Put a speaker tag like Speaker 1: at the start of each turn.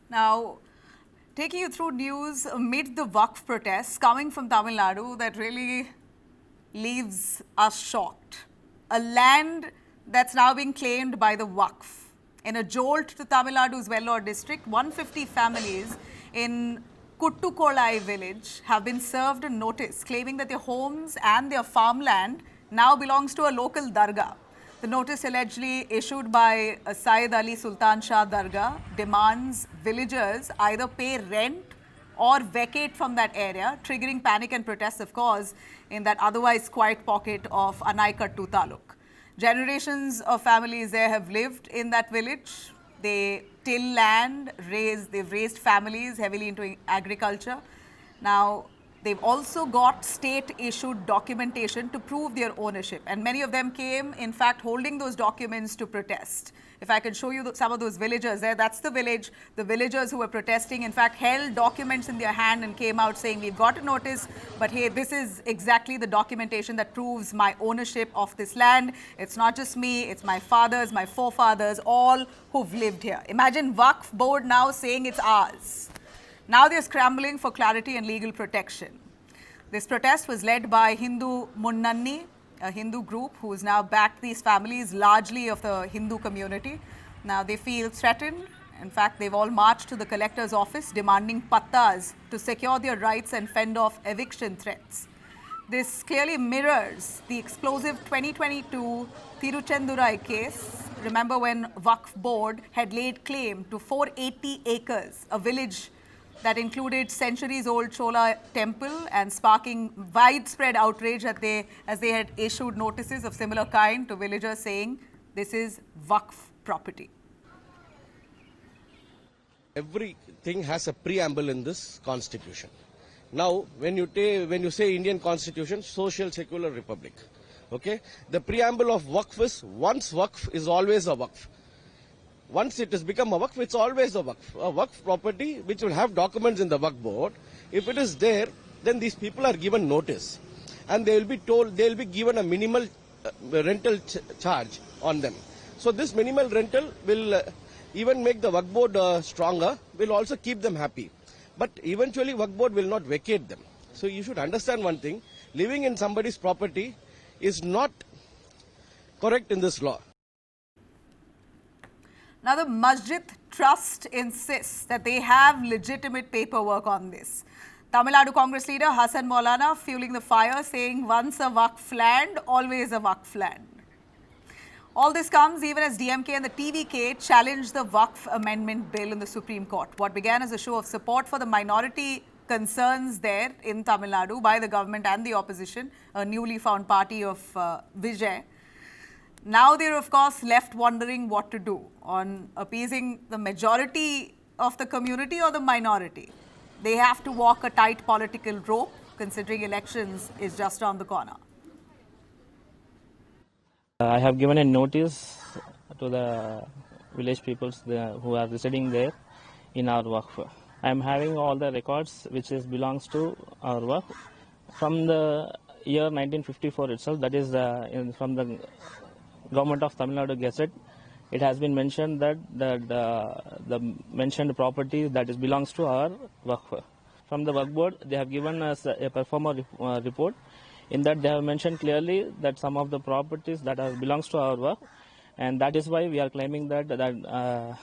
Speaker 1: Now, taking you through news amid the Waqf protests coming from Tamil Nadu that really leaves us shocked. A land that's now being claimed by the Waqf. In a jolt to Tamil Nadu's Vellore district, 150 families in Kattukollai village have been served a notice claiming that their homes and their farmland now belongs to a local dargah. The notice allegedly issued by Syed Ali Sultan Shah dargah demands villagers either pay rent or vacate from that area, triggering panic and protests, of course, in that otherwise quiet pocket of Anaikattu Taluk. Generations of families there have lived in that village. They till land, they've raised families heavily into agriculture. Now, they've also got state-issued documentation to prove their ownership. And many of them came, in fact, holding those documents to protest. If I can show you some of those villagers there, that's the village. The villagers who were protesting, in fact, held documents in their hand and came out saying, we've got a notice, but hey, this is exactly the documentation that proves my ownership of this land. It's not just me, it's my fathers, my forefathers, all who've lived here. Imagine Waqf board now saying it's ours. Now they're scrambling for clarity and legal protection. This protest was led by Hindu Munnani, a Hindu group who has now backed these families, largely of the Hindu community. Now they feel threatened. In fact, they've all marched to the collector's office demanding pattas to secure their rights and fend off eviction threats. This clearly mirrors the explosive 2022 Tiruchendurai case. Remember when Waqf board had laid claim to 480 acres, a village that included centuries-old Chola temple, and sparking widespread outrage as they had issued notices of similar kind to villagers saying this is Waqf property.
Speaker 2: Everything has a preamble in this constitution. Now, when you say Indian constitution, social secular republic, okay, the preamble of Waqf is once Waqf is always a Waqf. Once it has become a Waqf, it's always a Waqf. A Waqf property which will have documents in the Waqf board. If it is there, then these people are given notice. And they will be told, they will be given a minimal rental charge on them. So this minimal rental will even make the Waqf board stronger, will also keep them happy. But eventually Waqf board will not vacate them. So you should understand one thing, living in somebody's property is not correct in this law.
Speaker 1: Now, the Masjid Trust insists that they have legitimate paperwork on this. Tamil Nadu Congress leader Hassan Maulana fueling the fire, saying once a Waqf land, always a Waqf land. All this comes even as DMK and the TVK challenged the Waqf amendment bill in the Supreme Court. What began as a show of support for the minority concerns there in Tamil Nadu by the government and the opposition, a newly found party of Vijay. Now they're, of course, left wondering what to do on appeasing the majority of the community or the minority. They have to walk a tight political rope, considering elections is just around the corner.
Speaker 3: I have given a notice to the village peoples who are residing there in our Waqf. I am having all the records which belongs to our Waqf from the year 1954 itself, that is from the Government of Tamil Nadu Gazette. It has been mentioned that the mentioned property that belongs to our Waqf. From the Waqf board, they have given us a performer report. In that, they have mentioned clearly that some of the properties that belongs to our Waqf, and that is why we are claiming that